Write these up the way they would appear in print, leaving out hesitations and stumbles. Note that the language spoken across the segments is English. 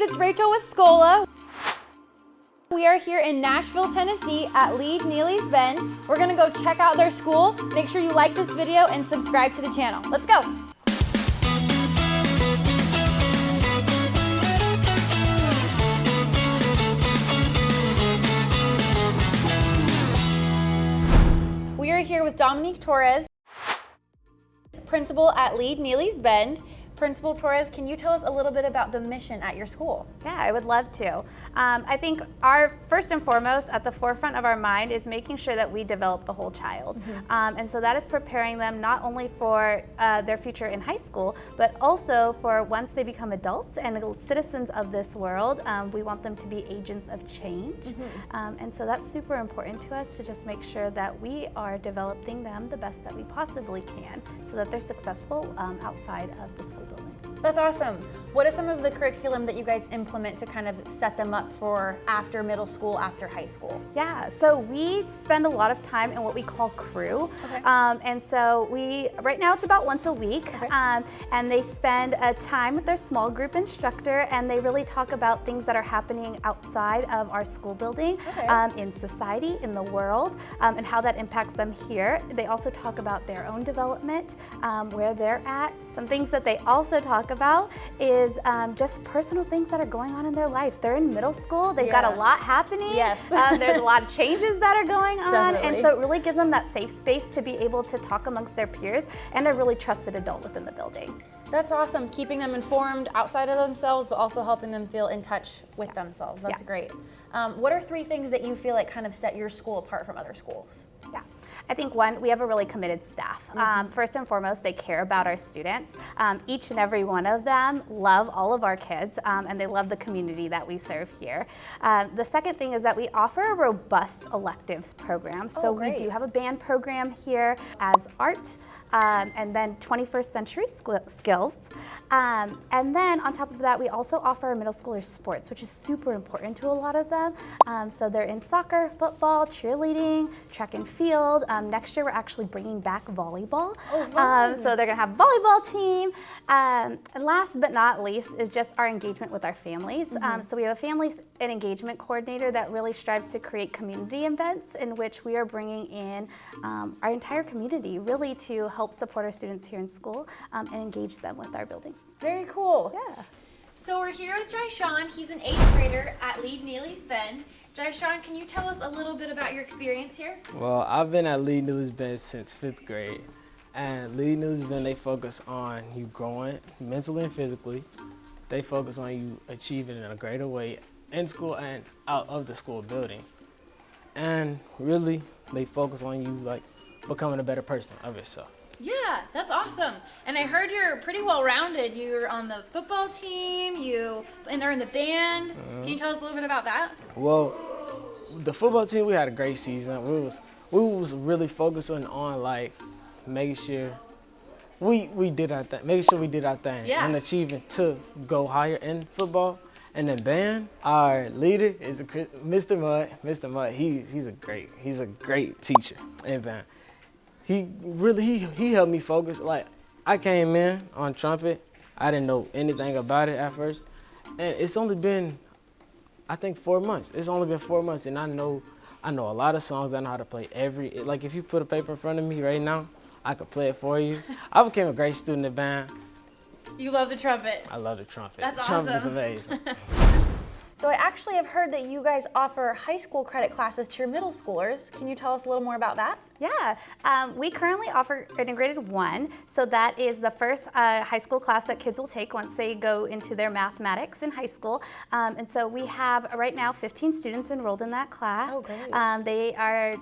it's Rachel with Scola. We are here in Nashville, Tennessee at Neely's Bend. We're gonna go check out their school. Make sure you like this video and subscribe to the channel. Let's go. We are here with Torres, principal at Neely's Bend. Principal Torres, can you tell us a little bit about the mission at your school? Yeah, I would love to. I think our first and foremost at the forefront of our mind is making sure that we develop the whole child. And so that is preparing them not only for their future in high school, but also for once they become adults and citizens of this world. We want them to be agents of change. And so that's super important to us to just make sure that we are developing them the best that we possibly can so that they're successful outside of the school building. That's awesome. What is some of the curriculum that you guys implement to kind of set them up for after middle school, after high school? Yeah, so we spend a lot of time in what we call crew. Okay. And so right now it's about once a week. Okay. And they spend a time with their small group instructor and they really talk about things that are happening outside of our school building, Okay. in society, in the world, and how that impacts them here. They also talk about their own development, where they're at. Some things that they also talk about is just personal things that are going on in their life. They're in middle school, they've got a lot happening. Yes. There's a lot of changes that are going on. Definitely. And so it really gives them that safe space to be able to talk amongst their peers and a really trusted adult within the building. That's awesome, keeping them informed outside of themselves, but also helping them feel in touch with themselves. That's great. What are 3 things that you feel like kind of set your school apart from other schools? Yeah. I think one, we have a really committed staff. First and foremost, they care about our students. Each and every one of them love all of our kids and they love the community that we serve here. The second thing is that we offer a robust electives program. So we do have a band program here as art. And then 21st century skills. And then on top of that, we also offer middle schoolers sports, which is super important to a lot of them. So they're in soccer, football, cheerleading, track and field. Next year, we're actually bringing back volleyball. So they're gonna have a volleyball team. And last but not least is just our engagement with our families. So we have a families and engagement coordinator that really strives to create community events in which we are bringing in our entire community really to help support our students here in school and engage them with our building. Very cool. Yeah. So we're here with Jyshawn. He's an 8th grader at Neely's Bend. Jyshawn, can you tell us a little bit about your experience here? Well, I've been at Neely's Bend since 5th grade. And Neely's Bend, they focus on you growing mentally and physically. They focus on you achieving in a greater way in school and out of the school building. And really, they focus on you like becoming a better person of yourself. Yeah, that's awesome. And I heard you're pretty well-rounded. You're on the football team, and they're in the band. Can you tell us a little bit about that? Well, the football team, we had a great season. We was really focusing on like making sure we did our thing, and achieving to go higher in football. And then band, our leader is Mr. Mudd. Mr. Mudd, he's a great teacher in band. He helped me focus. Like, I came in on trumpet. I didn't know anything about it at first. And it's only been, I think, 4 months. It's only been 4 months and I know a lot of songs. I know how to play like if you put a paper in front of me right now, I could play it for you. I became a great student in band. You love the trumpet. I love the trumpet. That's awesome. Trumpet is awesome. amazing. So I actually have heard that you guys offer high school credit classes to your middle schoolers. Can you tell us a little more about that? Yeah, we currently offer Integrated 1, so that is the first high school class that kids will take once they go into their mathematics in high school. And so we have right now 15 students enrolled in that class. Oh, great. They are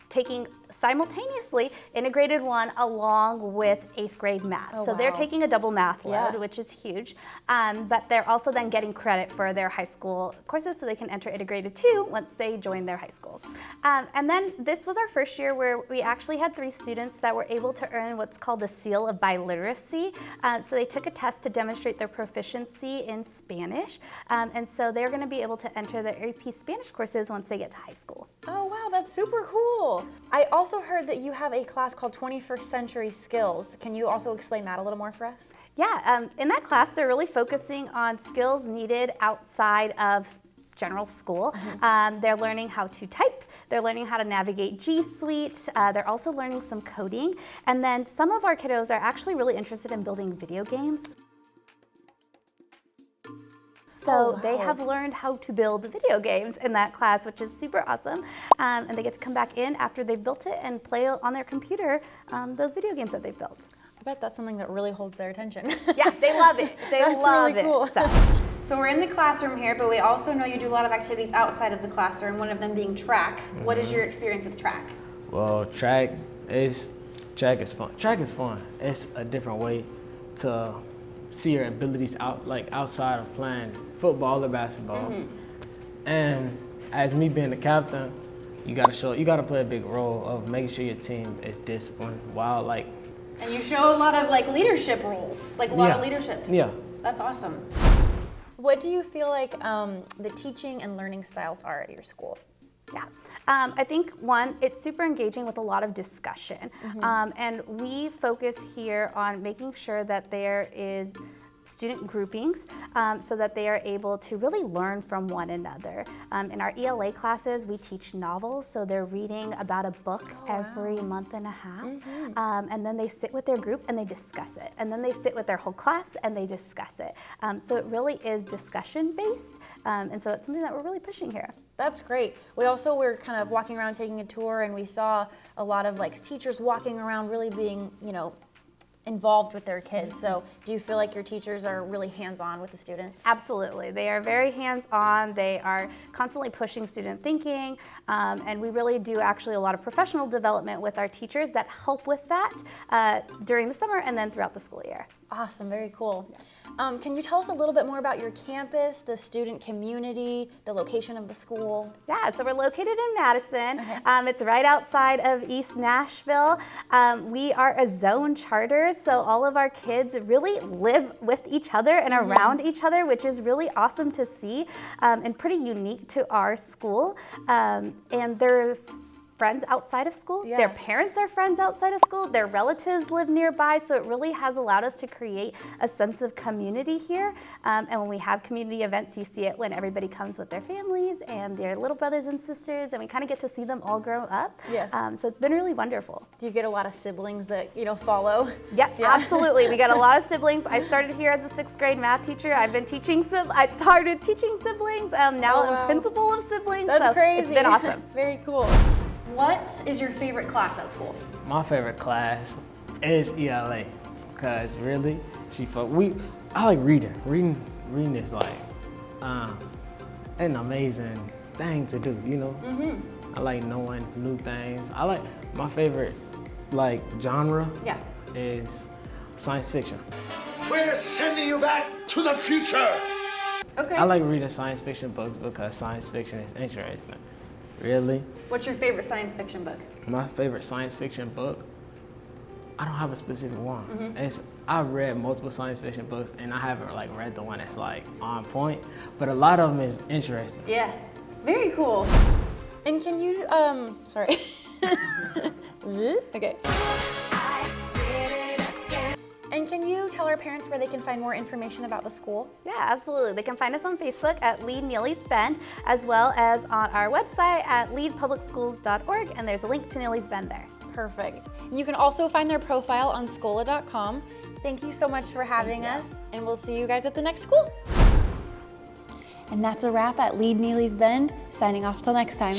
taking simultaneously Integrated 1 along with 8th grade math. Oh, so they're wow. taking a double math load, Yeah. which is huge. But they're also then getting credit for their high school courses so they can enter Integrated 2 once they join their high school. And then this was our first year where we actually had 3 students that were able to earn what's called the seal of biliteracy. So they took a test to demonstrate their proficiency in Spanish. And so they're going to be able to enter their AP Spanish courses once they get to high school. Oh wow, that's super cool. I also heard that you have a class called 21st Century Skills. Can you also explain that a little more for us? Yeah, in that class, they're really focusing on skills needed outside of general school. They're learning how to type, they're learning how to navigate G Suite, they're also learning some coding, and then some of our kiddos are actually really interested in building video games. So they have learned how to build video games in that class, which is super awesome. And they get to come back in after they've built it and play on their computer those video games that they've built. I bet that's something that really holds their attention. Yeah, they love it. They love really cool. it. So we're in the classroom here, but we also know you do a lot of activities outside of the classroom, one of them being track. What is your experience with track? Well, track is fun. Track is fun. It's a different way to see your abilities outside of playing football or basketball. And as me being the captain, you gotta play a big role of making sure your team is disciplined while And you show a lot of leadership roles, a lot of leadership. Yeah. That's awesome. What do you feel like the teaching and learning styles are at your school? Yeah, I think one, it's super engaging with a lot of discussion. And we focus here on making sure that there is student groupings so that they are able to really learn from one another. In our ELA classes, we teach novels, so they're reading about a book every month and a half. And then they sit with their group and they discuss it. And then they sit with their whole class and they discuss it. So it really is discussion based. And so that's something that we're really pushing here. That's great. We also were kind of walking around taking a tour, and we saw a lot of teachers walking around really being, involved with their kids. So do you feel like your teachers are really hands-on with the students? Absolutely. They are very hands-on. They are constantly pushing student thinking. And we really do actually a lot of professional development with our teachers that help with that during the summer and then throughout the school year. Awesome, very cool. Can you tell us a little bit more about your campus, the student community, the location of the school? Yeah, so we're located in Madison. It's right outside of East Nashville. We are a zone charter, so all of our kids really live with each other and around each other, which is really awesome to see and pretty unique to our school. And they're friends outside of school. Their parents are friends outside of school. Their relatives live nearby. So it really has allowed us to create a sense of community here. And when we have community events, you see it when everybody comes with their families and their little brothers and sisters, and we kind of get to see them all grow up. So it's been really wonderful. Do you get a lot of siblings that follow? Yeah, absolutely. We got a lot of siblings. I started here as a 6th grade math teacher. I've been teaching I started teaching siblings. Now I'm principal of siblings. That's crazy. It's been awesome. Very cool. What is your favorite class at school? My favorite class is ELA, because really, I like reading. Reading is an amazing thing to do, I like knowing new things. I like, my favorite genre is science fiction. We're sending you back to the future. Okay. I like reading science fiction books because science fiction is interesting. Really? What's your favorite science fiction book? My favorite science fiction book? I don't have a specific one. I've read multiple science fiction books, and I haven't read the one that's on point, but a lot of them is interesting. Yeah, very cool. And can you, sorry. Okay. And can you tell our parents where they can find more information about the school? Yeah, absolutely. They can find us on Facebook at Lead Neely's Bend, as well as on our website at leadpublicschools.org, and there's a link to Neely's Bend there. Perfect. And you can also find their profile on schola.com. Thank you so much for having us, and we'll see you guys at the next school. And that's a wrap at Lead Neely's Bend. Signing off till next time.